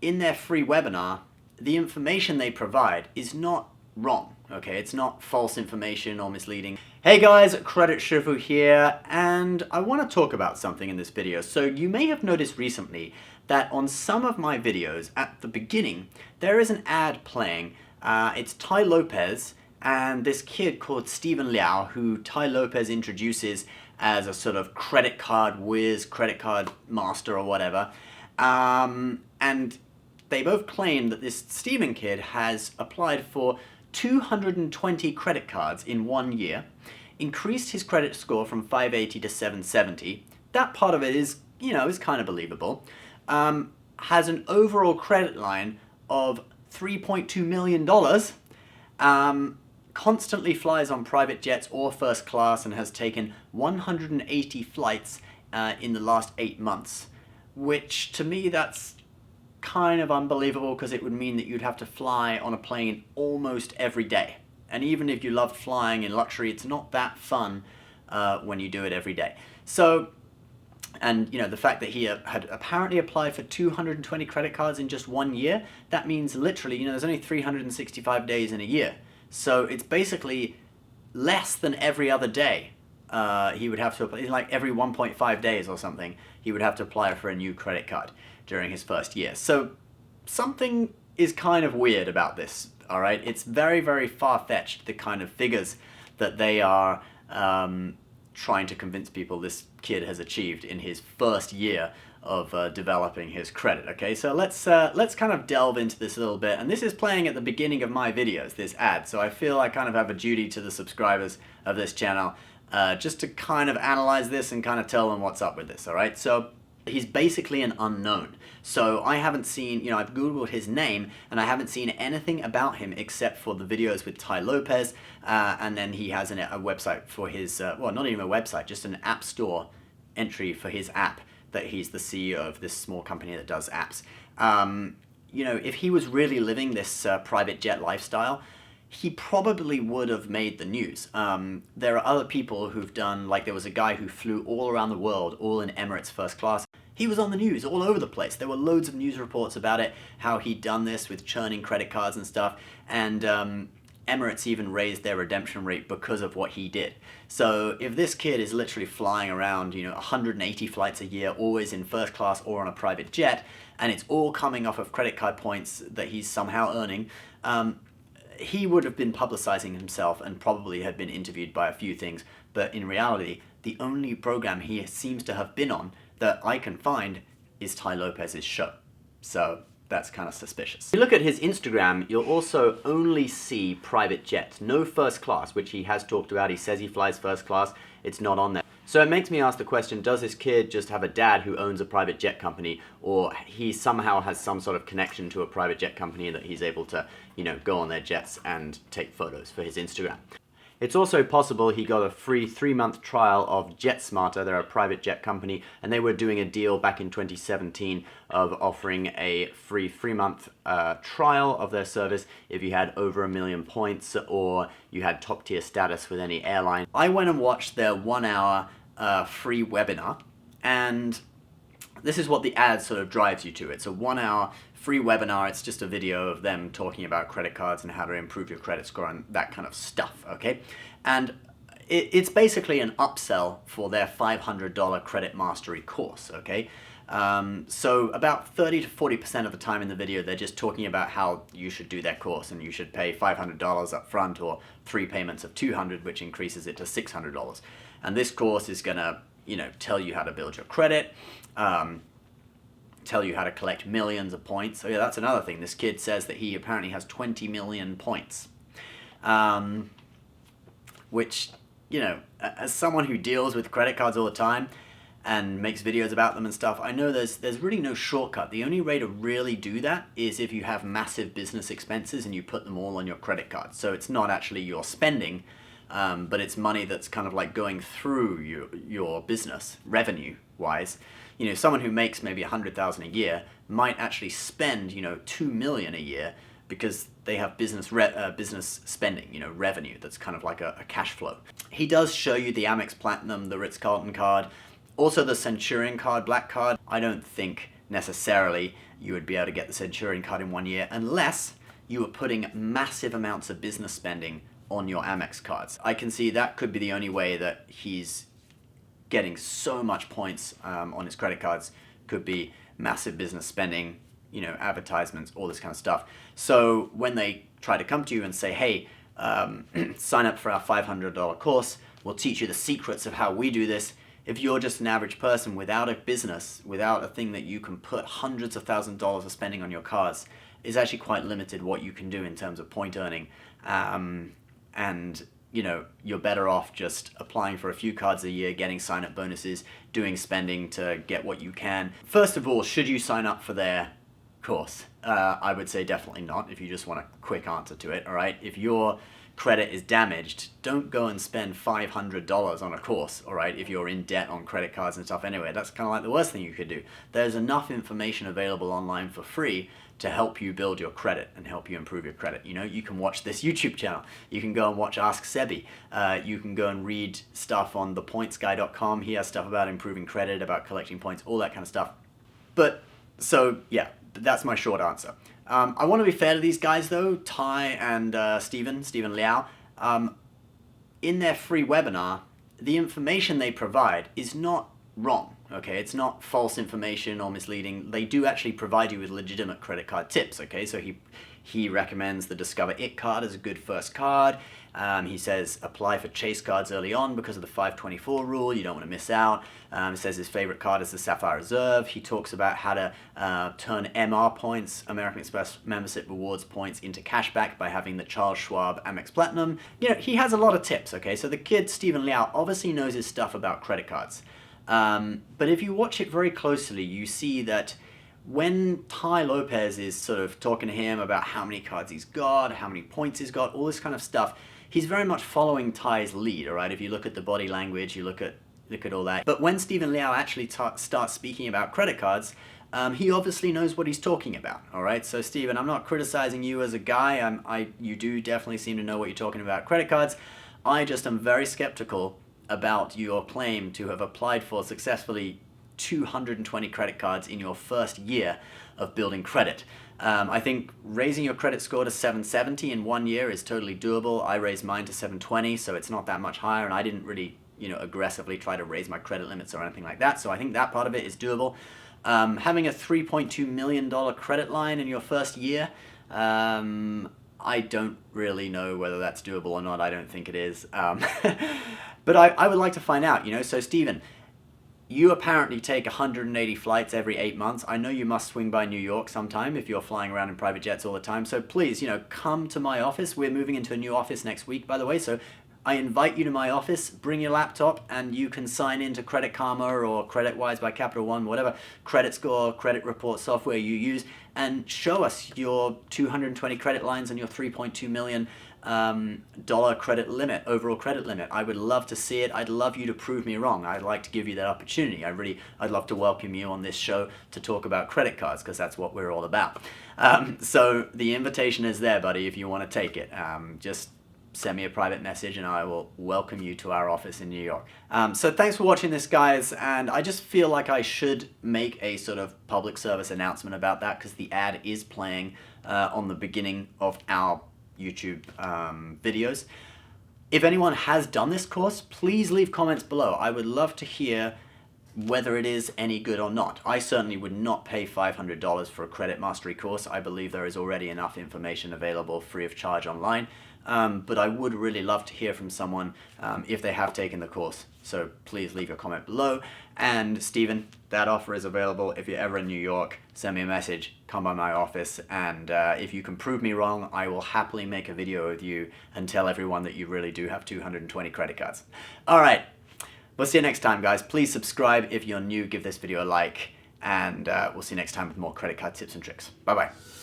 in their free webinar, the information they provide is not wrong, okay? It's not false information or misleading. Hey guys, Credit Shifu here, and I want to talk about something in this video. So you may have noticed recently that on some of my videos at the beginning, there is an ad playing. It's Tai Lopez and this kid called Stephen Liao, who Tai Lopez introduces as a sort of credit card whiz, credit card master or whatever. And they both claim that this Stephen kid has applied for 220 credit cards in 1 year, increased his credit score from 580 to 770. That part of it is, is kind of believable. Has an overall credit line of $3.2 million, constantly flies on private jets or first class, and has taken 180 flights in the last 8 months, which to me that's kind of unbelievable, because it would mean that you'd have to fly on a plane almost every day. And even if you loved flying in luxury, it's not that fun when you do it every day. So, and the fact that he had apparently applied for 220 credit cards in just 1 year, that means literally, there's only 365 days in a year. So it's basically less than every other day. He would have to apply, like every 1.5 days or something, he would have to apply for a new credit card during his first year. So something is kind of weird about this, all right? It's very, very far-fetched, the kind of figures that they are trying to convince people this kid has achieved in his first year of developing his credit, okay? So let's kind of delve into this a little bit. And this is playing at the beginning of my videos, this ad. So I feel I kind of have a duty to the subscribers of this channel just to kind of analyze this and kind of tell them what's up with this, all right? So he's basically an unknown. So I haven't seen, I've Googled his name and I haven't seen anything about him except for the videos with Tai Lopez. And then he has a website for his, well, not even a website, just an app store entry for his app that he's the CEO of this small company that does apps. If he was really living this private jet lifestyle, he probably would have made the news. There are other people who've done, like there was a guy who flew all around the world, all in Emirates first class. He was on the news all over the place. There were loads of news reports about it, how he'd done this with churning credit cards and stuff. And Emirates even raised their redemption rate because of what he did. So if this kid is literally flying around, 180 flights a year, always in first class or on a private jet, and it's all coming off of credit card points that he's somehow earning, he would have been publicizing himself and probably had been interviewed by a few things. But in reality, the only program he seems to have been on that I can find is Tai Lopez's show. So that's kind of suspicious. If you look at his Instagram, you'll also only see private jets, no first class, which he has talked about. He says he flies first class. It's not on there. So it makes me ask the question, does this kid just have a dad who owns a private jet company, or he somehow has some sort of connection to a private jet company that he's able to, go on their jets and take photos for his Instagram? It's also possible he got a free 3-month trial of JetSmarter. They're a private jet company, and they were doing a deal back in 2017 of offering a free 3-month trial of their service if you had over 1 million points or you had top tier status with any airline. I went and watched their 1-hour free webinar, and this is what the ad sort of drives you to. It's a 1-hour free webinar. It's just a video of them talking about credit cards and how to improve your credit score and that kind of stuff, okay? And it's basically an upsell for their $500 credit mastery course, okay? So about 30 to 40% of the time in the video, they're just talking about how you should do their course, and you should pay $500 up front or 3 payments of $200, which increases it to $600. And this course is gonna, tell you how to build your credit, tell you how to collect millions of points. So yeah, that's another thing. This kid says that he apparently has 20 million points, which, as someone who deals with credit cards all the time and makes videos about them and stuff, I know there's really no shortcut. The only way to really do that is if you have massive business expenses and you put them all on your credit card. So it's not actually your spending, but it's money that's kind of like going through your business, revenue-wise. Someone who makes maybe 100,000 a year might actually spend, 2 million a year because they have business spending, revenue that's kind of like a cash flow. He does show you the Amex Platinum, the Ritz-Carlton card, also the Centurion card, black card. I don't think necessarily you would be able to get the Centurion card in 1 year, unless you were putting massive amounts of business spending on your Amex cards. I can see that could be the only way that he's getting so much points on his credit cards, could be massive business spending, you know, advertisements, all this kind of stuff. So when they try to come to you and say, hey, sign up for our $500 course, we'll teach you the secrets of how we do this. If you're just an average person without a business, without a thing that you can put hundreds of thousands of dollars of spending on your cards, it's actually quite limited what you can do in terms of point earning. And you know, you're better off just applying for a few cards a year, getting sign-up bonuses, doing spending to get what you can. First of all, should you sign up for their course? I would say definitely not, if you just want a quick answer to it, all right? If your credit is damaged, don't go and spend $500 on a course, all right? If you're in debt on credit cards and stuff anyway, that's kind of like the worst thing you could do. There's enough information available online for free to help you build your credit and help you improve your credit. You know, you can watch this YouTube channel. You can go and watch Ask Sebi. You can go and read stuff on thepointsguy.com. He has stuff about improving credit, about collecting points, all that kind of stuff. But, so, yeah, that's my short answer. I want to be fair to these guys, though, Tai and Stephen Liao. In their free webinar, the information they provide is not wrong. Okay, it's not false information or misleading. They do actually provide you with legitimate credit card tips. Okay, so he recommends the Discover It card as a good first card. He says apply for chase cards early on because of the 524 rule. You don't want to miss out. He says his favorite card is the Sapphire Reserve. He talks about how to turn MR points, American Express membership rewards points, into cashback by having the Charles Schwab Amex Platinum. You know, he has a lot of tips. Okay, so the kid Stephen Liao obviously knows his stuff about credit cards. But if you watch it very closely, you see that when Tai Lopez is sort of talking to him about how many cards he's got, how many points he's got, all this kind of stuff, he's very much following Tai's lead, all right? If you look at the body language, you look at all that. But when Stephen Liao actually starts speaking about credit cards, he obviously knows what he's talking about, all right? So Stephen, I'm not criticizing you as a guy. You do definitely seem to know what you're talking about credit cards. I just am very skeptical about your claim to have applied for successfully 220 credit cards in your first year of building credit. I think raising your credit score to 770 in 1 year is totally doable. I raised mine to 720, so it's not that much higher, and I didn't really, you know, aggressively try to raise my credit limits or anything like that, so I think that part of it is doable. Having a $3.2 million credit line in your first year, I don't really know whether that's doable or not. I don't think it is. But I would like to find out, you know. So Stephen, you apparently take 180 flights every 8 months. I know you must swing by New York sometime if you're flying around in private jets all the time. So please, you know, come to my office. We're moving into a new office next week, by the way. So I invite you to my office, bring your laptop, and you can sign into Credit Karma or CreditWise by Capital One, whatever credit score, credit report software you use, and show us your 220 credit lines and your $3.2 million dollar credit limit, overall credit limit. I would love to see it. I'd love you to prove me wrong. I'd like to give you that opportunity. I'd love to welcome you on this show to talk about credit cards, because that's what we're all about. So the invitation is there, buddy, if you want to take it. Just send me a private message and I will welcome you to our office in New York. So thanks for watching this, guys, and I just feel like I should make a sort of public service announcement about that, because the ad is playing on the beginning of our YouTube videos. If anyone has done this course, please leave comments below. I would love to hear whether it is any good or not. I certainly would not pay $500 for a credit mastery course. I believe there is already enough information available free of charge online. But I would really love to hear from someone if they have taken the course. So please leave your comment below. And Stephen, that offer is available. If you're ever in New York, send me a message, come by my office, and if you can prove me wrong, I will happily make a video with you and tell everyone that you really do have 220 credit cards. All right, we'll see you next time, guys. Please subscribe if you're new, give this video a like, and we'll see you next time with more credit card tips and tricks. Bye-bye.